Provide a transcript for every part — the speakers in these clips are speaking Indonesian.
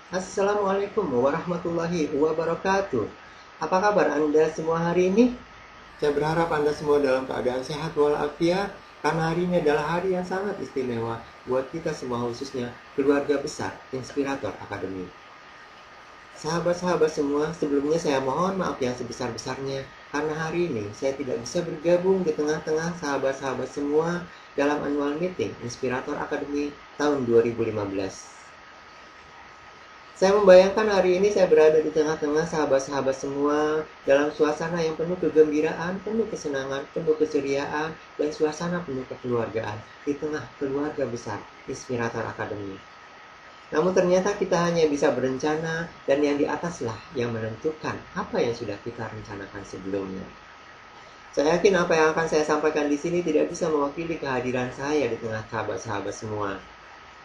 Assalamualaikum warahmatullahi wabarakatuh. Apa kabar Anda semua hari ini? Saya berharap Anda semua dalam keadaan sehat walafiat, karena hari ini adalah hari yang sangat istimewa buat kita semua, khususnya keluarga besar Inspirator Academy. Sahabat-sahabat semua, sebelumnya saya mohon maaf yang sebesar-besarnya karena hari ini saya tidak bisa bergabung di tengah-tengah sahabat-sahabat semua dalam annual meeting Inspirator Academy tahun 2015. Saya membayangkan hari ini saya berada di tengah-tengah sahabat-sahabat semua dalam suasana yang penuh kegembiraan, penuh kesenangan, penuh keceriaan, dan suasana penuh kekeluargaan di tengah keluarga besar Inspirator Academy. Namun ternyata kita hanya bisa berencana, dan yang di ataslah yang menentukan apa yang sudah kita rencanakan sebelumnya. Saya yakin apa yang akan saya sampaikan di sini tidak bisa mewakili kehadiran saya di tengah sahabat-sahabat semua.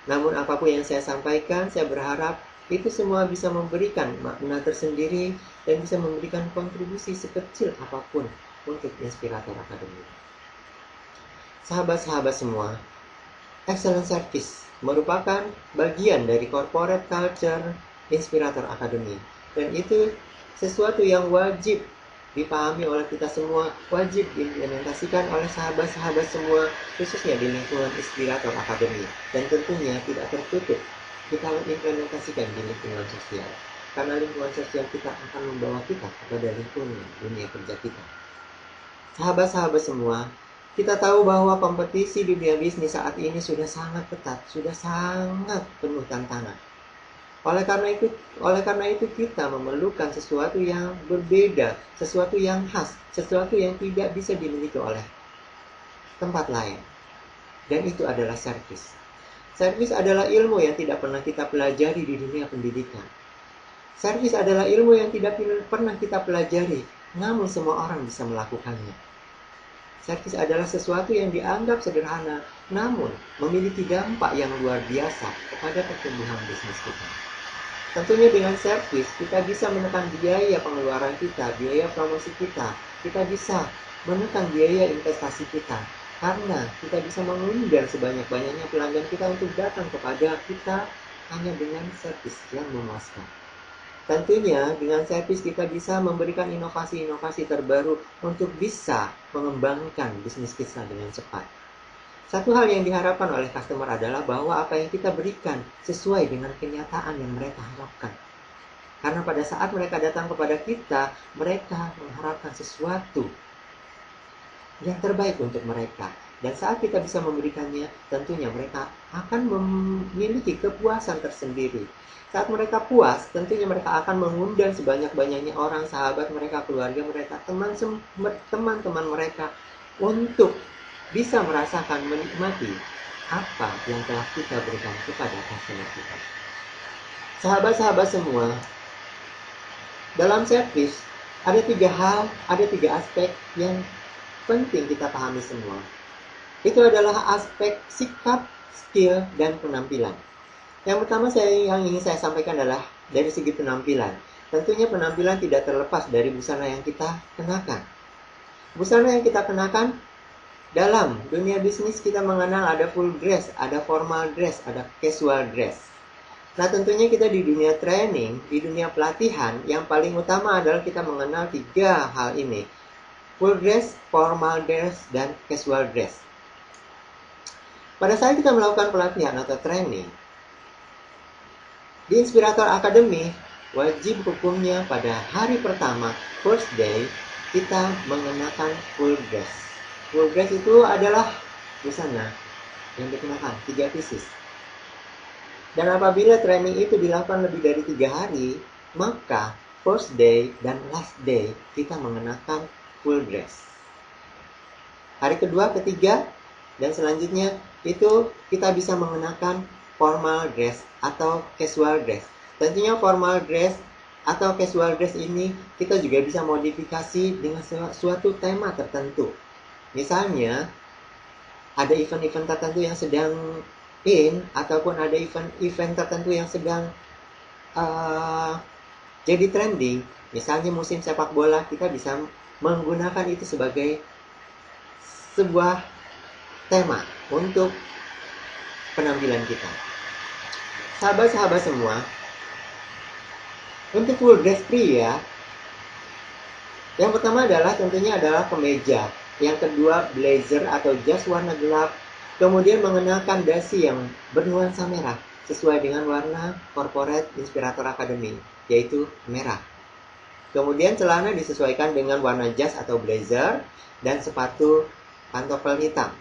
Namun apapun yang saya sampaikan, saya berharap itu semua bisa memberikan makna tersendiri dan bisa memberikan kontribusi sekecil apapun untuk Inspirator Academy. Sahabat-sahabat semua, excellent service merupakan bagian dari corporate culture Inspirator Academy, dan itu sesuatu yang wajib dipahami oleh kita semua, wajib diimplementasikan oleh sahabat-sahabat semua, khususnya di lingkungan Inspirator Academy, dan tentunya tidak tertutup kita implementasikan di lingkungan sosial, karena lingkungan sosial kita akan membawa kita kepada lingkungan dunia kerja kita. Sahabat-sahabat semua, kita tahu bahwa kompetisi di dunia bisnis saat ini sudah sangat ketat, sudah sangat penuh tantangan. Oleh karena itu kita memerlukan sesuatu yang berbeda, sesuatu yang khas, sesuatu yang tidak bisa dimiliki oleh tempat lain. Dan itu adalah service. Service adalah ilmu yang tidak pernah kita pelajari di dunia pendidikan. Service adalah ilmu yang tidak pernah kita pelajari, namun semua orang bisa melakukannya. Service adalah sesuatu yang dianggap sederhana, namun memiliki dampak yang luar biasa kepada pertumbuhan bisnis kita. Tentunya dengan service, kita bisa menekan biaya pengeluaran kita, biaya promosi kita. Kita bisa menekan biaya investasi kita, karena kita bisa mengundang sebanyak-banyaknya pelanggan kita untuk datang kepada kita hanya dengan service yang memuaskan. Tentunya dengan service kita bisa memberikan inovasi-inovasi terbaru untuk bisa mengembangkan bisnis kita dengan cepat. Satu hal yang diharapkan oleh customer adalah bahwa apa yang kita berikan sesuai dengan kenyataan yang mereka harapkan. Karena pada saat mereka datang kepada kita, mereka mengharapkan sesuatu yang terbaik untuk mereka. Dan saat kita bisa memberikannya, tentunya mereka akan memiliki kepuasan tersendiri. Saat mereka puas, tentunya mereka akan mengundang sebanyak-banyaknya orang, sahabat mereka, keluarga mereka, teman-teman mereka, untuk bisa merasakan, menikmati apa yang telah kita berikan kepada customer kita. Sahabat-sahabat semua, dalam service ada tiga aspek yang penting kita pahami semua. Itu adalah aspek sikap, skill, dan penampilan. Yang pertama yang ingin saya sampaikan adalah dari segi penampilan. Tentunya penampilan tidak terlepas dari busana yang kita kenakan. Busana yang kita kenakan dalam dunia bisnis kita mengenal ada full dress, ada formal dress, ada casual dress. Nah tentunya kita di dunia training, di dunia pelatihan, yang paling utama adalah kita mengenal tiga hal ini. Full dress, formal dress, dan casual dress. Pada saat kita melakukan pelatihan atau training, di Inspirator Academy, wajib hukumnya pada hari pertama, first day, kita mengenakan full dress. Full dress itu adalah busana yang dikenakan 3 pieces. Dan apabila training itu dilakukan lebih dari 3 hari, maka first day dan last day kita mengenakan full dress. Hari kedua, ketiga, dan selanjutnya itu kita bisa mengenakan formal dress atau casual dress. Tentunya formal dress atau casual dress ini kita juga bisa modifikasi dengan suatu tema tertentu. Misalnya ada event-event tertentu yang sedang in, ataupun ada event tertentu yang sedang jadi trending. Misalnya musim sepak bola, kita bisa menggunakan itu sebagai sebuah tema untuk penampilan kita. Sahabat-sahabat semua, Untuk full dress pria, yang pertama adalah tentunya adalah kemeja. Yang kedua blazer atau jas warna gelap. Kemudian mengenakan dasi yang bernuansa merah sesuai dengan warna corporate Inspirator Academy, yaitu merah. Kemudian celana disesuaikan dengan warna jas atau blazer dan sepatu pantofel hitam.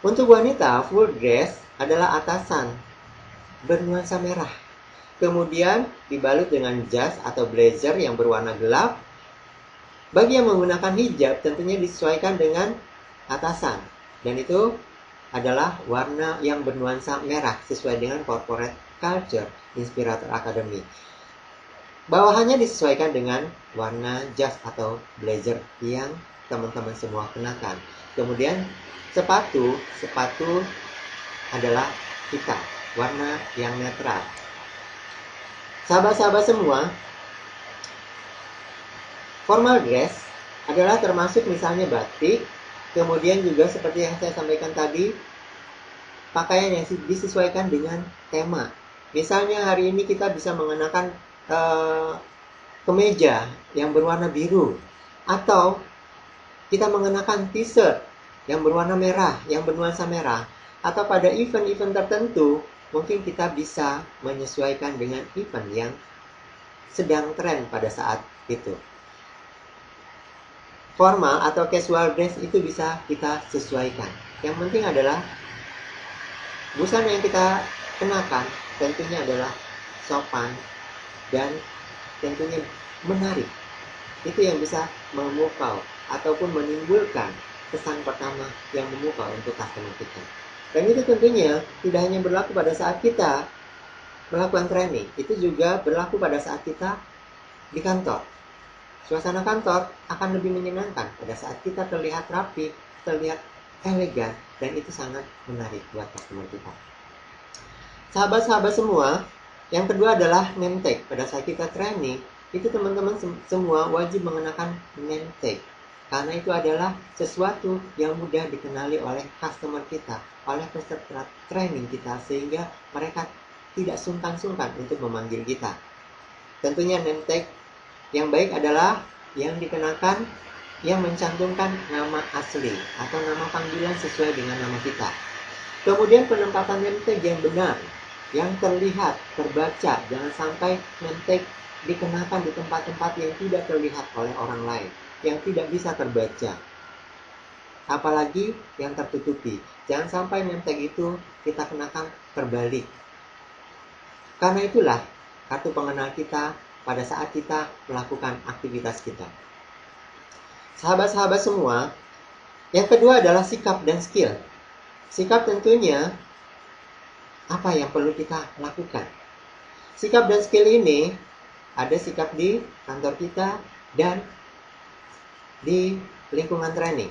Untuk wanita, full dress adalah atasan bernuansa merah. Kemudian dibalut dengan jas atau blazer yang berwarna gelap. Bagi yang menggunakan hijab tentunya disesuaikan dengan atasan. Dan itu adalah warna yang bernuansa merah sesuai dengan corporate culture Inspirator Academy. Bawahannya disesuaikan dengan warna jas atau blazer yang teman-teman semua kenakan. Kemudian sepatu adalah hitam, warna yang netral. Sahabat-sahabat semua, formal dress adalah termasuk misalnya batik, kemudian juga seperti yang saya sampaikan tadi, pakaian yang disesuaikan dengan tema. Misalnya hari ini kita bisa mengenakan kemeja yang berwarna biru, atau kita mengenakan t-shirt yang berwarna merah, yang bernuansa merah, atau pada event-event tertentu mungkin kita bisa menyesuaikan dengan event yang sedang tren pada saat itu. Formal atau casual dress itu bisa kita sesuaikan. Yang penting adalah busana yang kita kenakan tentunya adalah sopan dan tentunya menarik. Itu yang bisa memukau ataupun menimbulkan kesan pertama yang memukau untuk customer kita. Dan itu tentunya tidak hanya berlaku pada saat kita melakukan training, itu juga berlaku pada saat kita di kantor. Suasana kantor akan lebih menyenangkan pada saat kita terlihat rapi, terlihat elegan, dan itu sangat menarik buat customer kita. Sahabat-sahabat semua, yang kedua adalah name tag. Pada saat kita training, itu teman-teman semua wajib mengenakan name tag. Karena itu adalah sesuatu yang mudah dikenali oleh customer kita, oleh peserta training kita, sehingga mereka tidak sungkan-sungkan untuk memanggil kita. Tentunya name tag yang baik adalah yang dikenakan yang mencantumkan nama asli atau nama panggilan sesuai dengan nama kita. Kemudian penempatan name tag yang benar, yang terlihat, terbaca. Jangan sampai name tag dikenakan di tempat-tempat yang tidak terlihat oleh orang lain, yang tidak bisa terbaca. Apalagi yang tertutupi. Jangan sampai name tag itu kita kenakan terbalik. Karena itulah kartu pengenal kita pada saat kita melakukan aktivitas kita. Sahabat-sahabat semua, yang kedua adalah sikap dan skill. Sikap tentunya apa yang perlu kita lakukan. Sikap dan skill ini ada sikap di kantor kita dan di lingkungan training.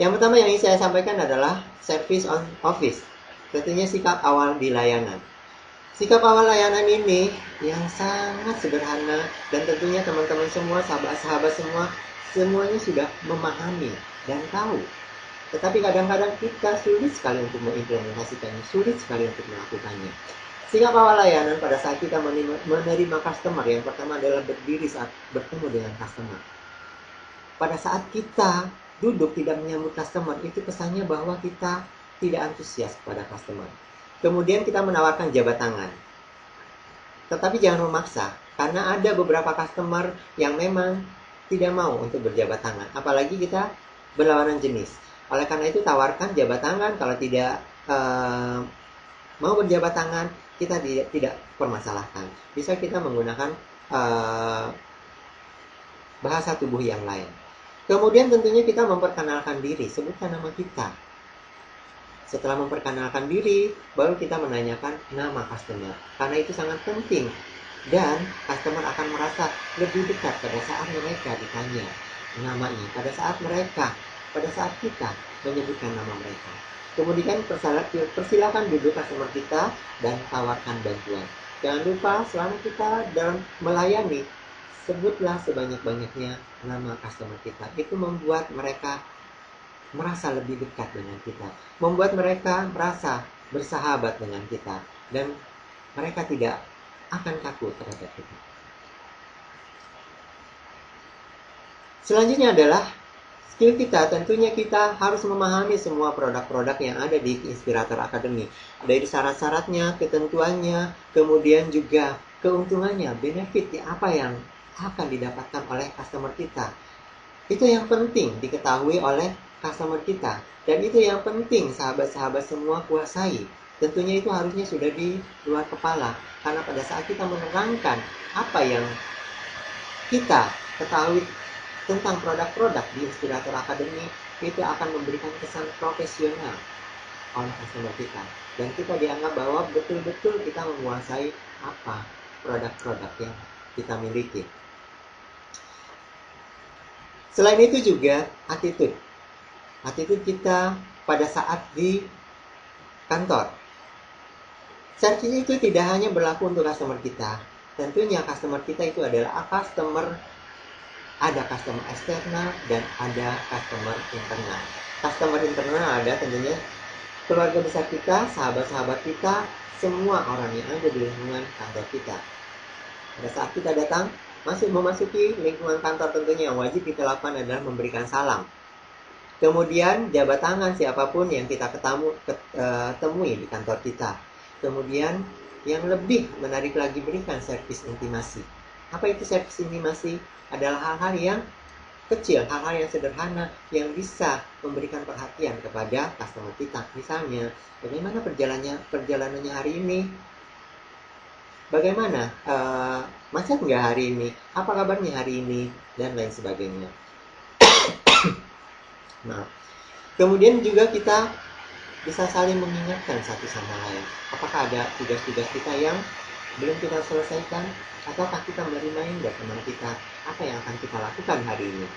Yang pertama yang ingin saya sampaikan adalah service on office. Tentunya sikap awal di layanan. Sikap awal layanan ini yang sangat sederhana dan tentunya teman-teman semua, sahabat-sahabat semua, semuanya sudah memahami dan tahu. Tetapi kadang-kadang kita sulit sekali untuk mengimplementasikannya, sulit sekali untuk melakukannya. Sikap awal layanan pada saat kita menerima customer, yang pertama adalah berdiri saat bertemu dengan customer. Pada saat kita duduk tidak menyambut customer, itu kesannya bahwa kita tidak antusias kepada customer. Kemudian kita menawarkan jabat tangan. Tetapi jangan memaksa, karena ada beberapa customer yang memang tidak mau untuk berjabat tangan. Apalagi kita berlawanan jenis. Oleh karena itu tawarkan jabat tangan. Kalau tidak mau berjabat tangan, kita tidak permasalahkan. Bisa kita menggunakan bahasa tubuh yang lain. Kemudian tentunya kita memperkenalkan diri, sebutkan nama kita. Setelah memperkenalkan diri, baru kita menanyakan nama customer. Karena itu sangat penting. Dan customer akan merasa lebih dekat pada saat mereka ditanya namanya. Pada saat kita menyebutkan nama mereka. Kemudian persilakan duduk customer kita dan tawarkan bantuan. Jangan lupa selama kita dalam melayani, sebutlah sebanyak-banyaknya nama customer kita. Itu membuat mereka merasa lebih dekat dengan kita, membuat mereka merasa bersahabat dengan kita, dan mereka tidak akan kaku terhadap kita. Selanjutnya adalah skill kita. Tentunya kita harus memahami semua produk-produk yang ada di Inspirator Academy. Dari syarat-syaratnya, ketentuannya, kemudian juga keuntungannya, benefit apa yang akan didapatkan oleh customer kita. Itu yang penting diketahui oleh customer kita. Dan itu yang penting sahabat-sahabat semua kuasai. Tentunya itu harusnya sudah di luar kepala. Karena pada saat kita menerangkan apa yang kita ketahui tentang produk-produk di Inspirator Academy, itu akan memberikan kesan profesional oleh customer kita. Dan kita dianggap bahwa betul-betul kita menguasai apa produk-produk yang kita miliki. Selain itu juga attitude. Attitude kita pada saat di kantor. Service itu tidak hanya berlaku untuk customer kita. Tentunya customer kita itu adalah ada customer eksternal dan ada customer internal. Customer internal ada tentunya keluarga besar kita, sahabat-sahabat kita, semua orang yang ada di lingkungan kantor kita. Pada saat kita datang, memasuki lingkungan kantor, tentunya yang wajib kita lakukan adalah memberikan salam. Kemudian jabat tangan siapapun yang kita temui di kantor kita. Kemudian yang lebih menarik lagi, berikan servis intimasi. Apa itu servis intimasi? Adalah hal-hal yang kecil, hal-hal yang sederhana yang bisa memberikan perhatian kepada customer kita. Misalnya, bagaimana perjalanannya hari ini? Bagaimana? Macet nggak hari ini? Apa kabarnya hari ini? Dan lain sebagainya. Nah, kemudian juga kita bisa saling mengingatkan satu sama lain. Apakah ada tugas-tugas kita yang belum kita selesaikan? Ataukah kita menerima dari teman kita apa yang akan kita lakukan hari ini?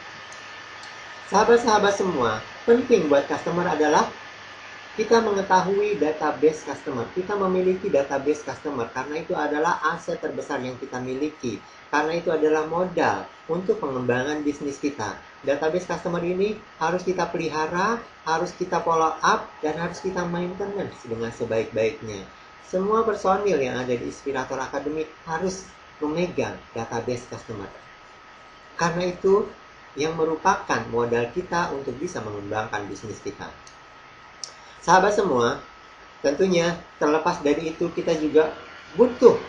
Sahabat-sahabat semua, penting buat customer adalah kita mengetahui database customer. Kita memiliki database customer karena itu adalah aset terbesar yang kita miliki. Karena itu adalah modal untuk pengembangan bisnis kita. Database customer ini harus kita pelihara, harus kita follow up, dan harus kita maintenance dengan sebaik-baiknya. Semua personil yang ada di Inspirator Academy harus memegang database customer. Karena itu yang merupakan modal kita untuk bisa mengembangkan bisnis kita. Sahabat semua, tentunya terlepas dari itu kita juga butuh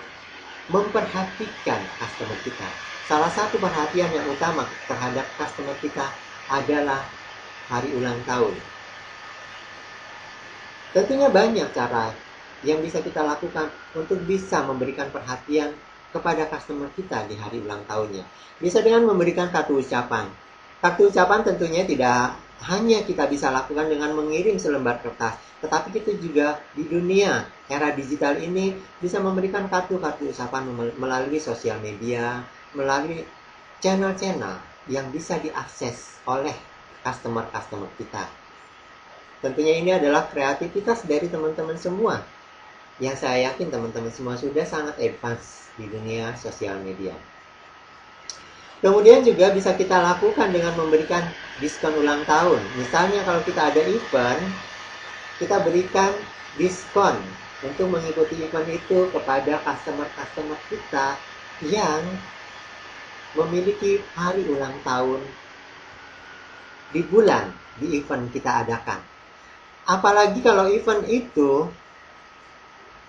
memperhatikan customer kita. Salah satu perhatian yang utama terhadap customer kita adalah hari ulang tahun. Tentunya banyak cara yang bisa kita lakukan untuk bisa memberikan perhatian kepada customer kita di hari ulang tahunnya. Bisa dengan memberikan kartu ucapan. Kartu ucapan tentunya tidak hanya kita bisa lakukan dengan mengirim selembar kertas, tetapi kita juga di dunia era digital ini bisa memberikan kartu-kartu ucapan melalui sosial media, melalui channel-channel yang bisa diakses oleh customer-customer kita. Tentunya ini adalah kreativitas dari teman-teman semua, yang saya yakin teman-teman semua sudah sangat advance di dunia sosial media. Kemudian juga bisa kita lakukan dengan memberikan diskon ulang tahun. Misalnya kalau kita ada event, kita berikan diskon untuk mengikuti event itu kepada customer-customer kita yang memiliki hari ulang tahun di bulan di event kita adakan. Apalagi kalau event itu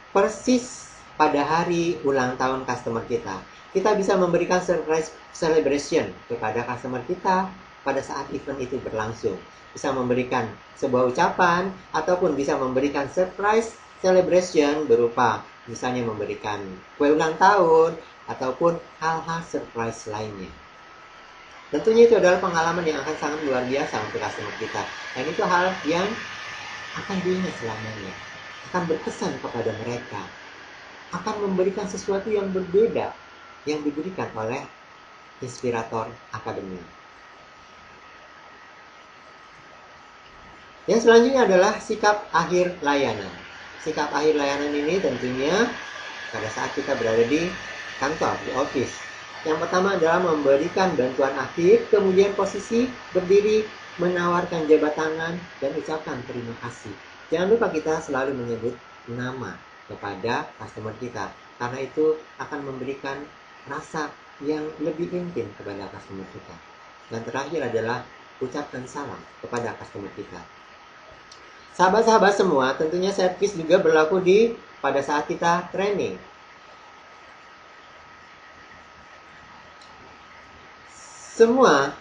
persis pada hari ulang tahun customer kita. Kita bisa memberikan surprise celebration kepada customer kita pada saat event itu berlangsung. Bisa memberikan sebuah ucapan ataupun bisa memberikan surprise celebration berupa misalnya memberikan kue ulang tahun ataupun hal-hal surprise lainnya. Tentunya itu adalah pengalaman yang akan sangat luar biasa untuk customer kita. Dan itu hal yang akan diingat selamanya. Akan berkesan kepada mereka. Akan memberikan sesuatu yang berbeda yang diberikan oleh Inspirator Academy. Yang selanjutnya adalah sikap akhir layanan. Sikap akhir layanan ini tentunya pada saat kita berada di kantor, di office. Yang pertama adalah memberikan bantuan akhir, kemudian posisi berdiri, menawarkan jabat tangan, dan ucapkan terima kasih. Jangan lupa kita selalu menyebut nama kepada customer kita. Karena itu akan memberikan rasa yang lebih intim kepada customer kita. Dan terakhir adalah ucapkan salam kepada customer kita. Sahabat-sahabat semua, tentunya servis juga berlaku pada saat kita training. Semua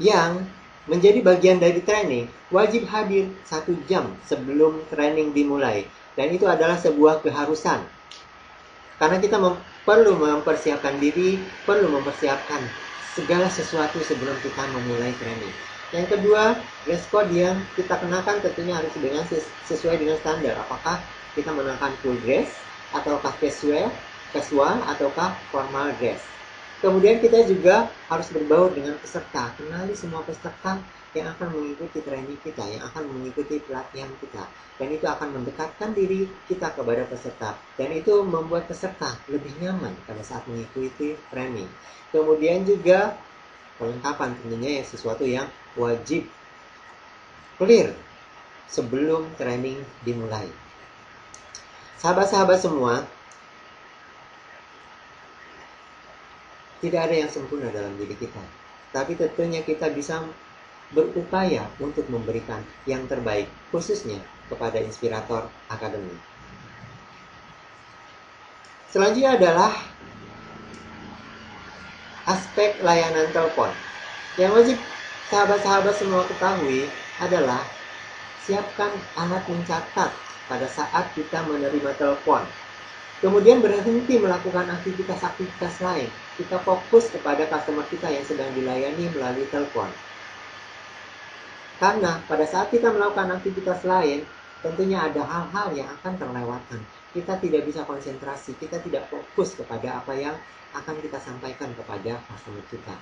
yang menjadi bagian dari training wajib hadir 1 jam sebelum training dimulai. Dan itu adalah sebuah keharusan. Karena kita perlu mempersiapkan diri, perlu mempersiapkan segala sesuatu sebelum kita memulai training. Yang kedua, dress code yang kita kenakan tentunya harus sesuai dengan standar. Apakah kita mengenakan full dress, ataukah casual, ataukah formal dress. Kemudian kita juga harus berbaur dengan peserta. Kenali semua peserta yang akan mengikuti training kita, yang akan mengikuti pelatihan kita. Dan itu akan mendekatkan diri kita kepada peserta. Dan itu membuat peserta lebih nyaman pada saat mengikuti training. Kemudian juga perlengkapan tentunya sesuatu yang wajib clear sebelum training dimulai. Sahabat-sahabat semua, tidak ada yang sempurna dalam diri kita. Tapi tentunya kita bisa berupaya untuk memberikan yang terbaik, khususnya kepada Inspirator Academy. Selanjutnya adalah aspek layanan telepon. Yang wajib sahabat-sahabat semua ketahui adalah siapkan alat mencatat pada saat kita menerima telepon. Kemudian berhenti melakukan aktivitas-aktivitas lain. Kita fokus kepada customer kita yang sedang dilayani melalui telepon. Karena pada saat kita melakukan aktivitas lain, tentunya ada hal-hal yang akan terlewatkan. Kita tidak bisa konsentrasi, kita tidak fokus kepada apa yang akan kita sampaikan kepada customer kita.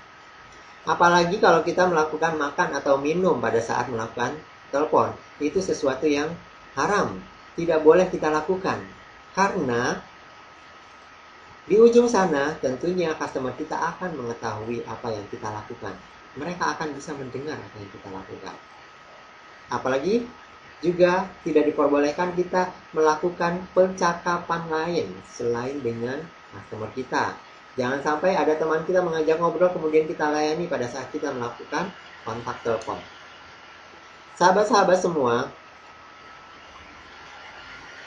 Apalagi kalau kita melakukan makan atau minum pada saat melakukan telepon. Itu sesuatu yang haram, tidak boleh kita lakukan. Karena di ujung sana tentunya customer kita akan mengetahui apa yang kita lakukan. Mereka akan bisa mendengar apa yang kita lakukan. Apalagi juga tidak diperbolehkan kita melakukan percakapan lain selain dengan customer kita. Jangan sampai ada teman kita mengajak ngobrol kemudian kita layani pada saat kita melakukan kontak telepon. Sahabat-sahabat semua,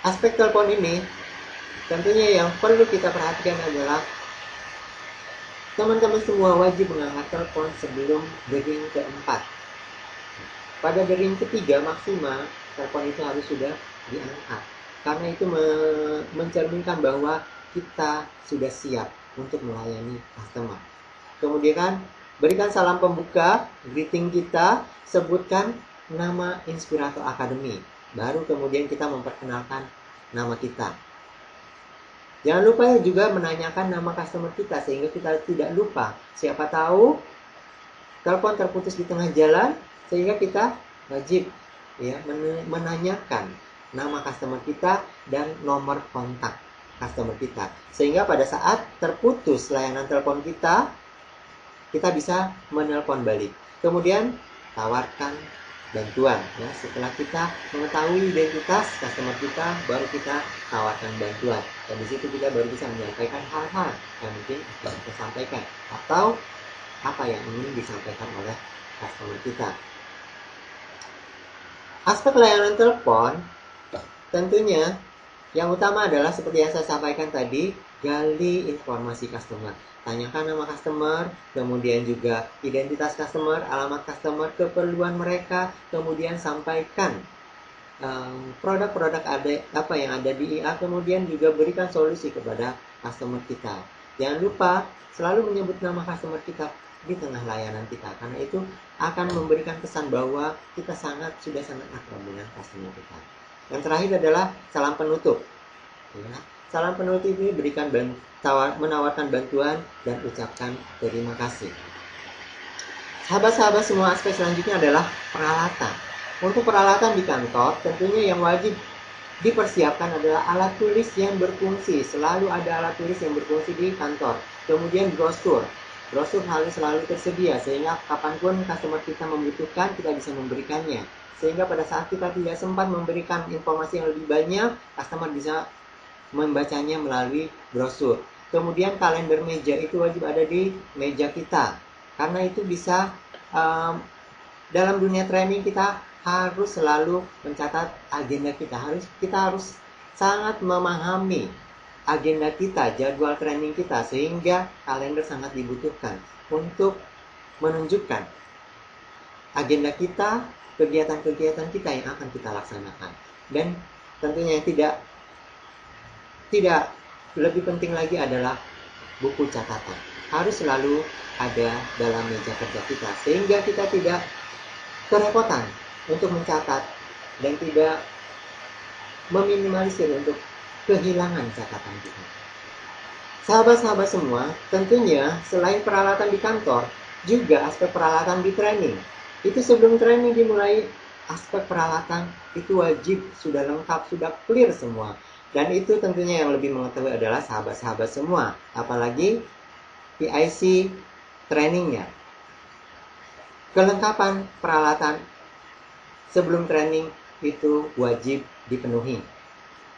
aspek telepon ini tentunya yang perlu kita perhatikan adalah teman-teman semua wajib mengangkat telepon sebelum dering keempat. Pada dering ketiga maksimal, telepon itu harus sudah diangkat. Karena itu mencerminkan bahwa kita sudah siap untuk melayani customer. Kemudian berikan salam pembuka, greeting kita, sebutkan nama Inspirator Academy. Baru kemudian kita memperkenalkan nama kita. Jangan lupa juga menanyakan nama customer kita sehingga kita tidak lupa. Siapa tahu telepon terputus di tengah jalan sehingga kita wajib menanyakan nama customer kita dan nomor kontak customer kita. Sehingga pada saat terputus layanan telepon kita bisa menelpon balik. Kemudian tawarkan bantuan. Ya, setelah kita mengetahui identitas customer kita, baru kita tawarkan bantuan. Dan di situ kita baru bisa menyampaikan hal-hal yang mungkin bisa kita sampaikan atau apa yang ingin disampaikan oleh customer kita. Aspek layanan telepon tentunya yang utama adalah seperti yang saya sampaikan tadi, gali informasi customer. Tanyakan nama customer, kemudian juga identitas customer, alamat customer, keperluan mereka, kemudian sampaikan produk-produk apa yang ada di IA, kemudian juga berikan solusi kepada customer kita. Jangan lupa selalu menyebut nama customer kita di tengah layanan kita, karena itu akan memberikan kesan bahwa kita sudah sangat akrab dengan customer kita. Yang terakhir adalah salam penutup. Ya, salam penutup ini berikan menawarkan bantuan dan ucapkan terima kasih. Sahabat-sahabat semua, aspek selanjutnya adalah peralatan. Untuk peralatan di kantor, tentunya yang wajib dipersiapkan adalah alat tulis yang berfungsi. Selalu ada alat tulis yang berfungsi di kantor. Kemudian brosur. Brosur harus selalu tersedia sehingga kapanpun customer kita membutuhkan, kita bisa memberikannya. Sehingga pada saat kita tidak sempat memberikan informasi yang lebih banyak, customer bisa membacanya melalui brosur. Kemudian kalender meja itu wajib ada di meja kita, karena itu bisa dalam dunia training kita harus selalu mencatat agenda kita harus sangat memahami agenda kita, jadwal training kita, sehingga kalender sangat dibutuhkan untuk menunjukkan agenda kita, kegiatan-kegiatan kita yang akan kita laksanakan. Dan tentunya yang tidak lebih penting lagi adalah buku catatan. Harus selalu ada dalam meja kerja kita, sehingga kita tidak kerepotan untuk mencatat dan tidak meminimalisir untuk kehilangan catatan kita. Sahabat-sahabat semua, tentunya selain peralatan di kantor, juga aspek peralatan di training. Itu sebelum training dimulai, aspek peralatan itu wajib sudah lengkap, sudah clear semua. Dan itu tentunya yang lebih mengetahui adalah sahabat-sahabat semua, apalagi PIC trainingnya. Kelengkapan peralatan sebelum training itu wajib dipenuhi.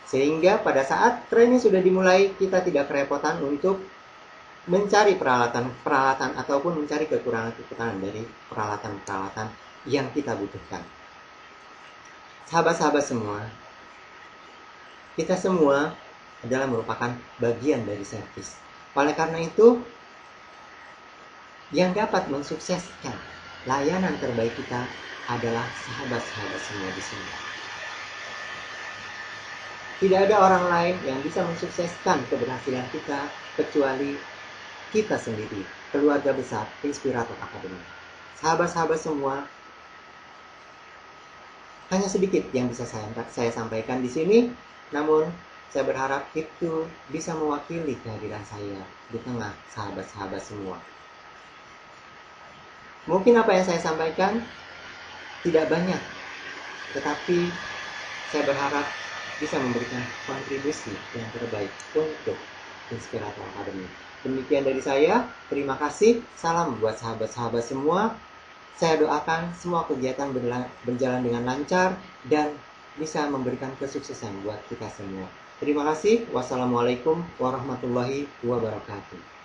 Sehingga pada saat training sudah dimulai, kita tidak kerepotan untuk mencari peralatan ataupun mencari kekurangan-kekurangan dari peralatan-peralatan yang kita butuhkan. Sahabat-sahabat semua, kita semua adalah merupakan bagian dari servis. Oleh karena itu, yang dapat mensukseskan layanan terbaik kita adalah sahabat-sahabat semua di sini. Tidak ada orang lain yang bisa mensukseskan keberhasilan kita kecuali kita sendiri, keluarga besar Inspirator Academy. Sahabat-sahabat semua, hanya sedikit yang bisa saya sampaikan di sini. Namun, saya berharap itu bisa mewakili kehadiran saya di tengah sahabat-sahabat semua. Mungkin apa yang saya sampaikan tidak banyak, tetapi saya berharap bisa memberikan kontribusi yang terbaik untuk Inspirator Academy. Demikian dari saya, terima kasih, salam buat sahabat-sahabat semua. Saya doakan semua kegiatan berjalan dengan lancar dan bisa memberikan kesuksesan buat kita semua. Terima kasih. Wassalamualaikum warahmatullahi wabarakatuh.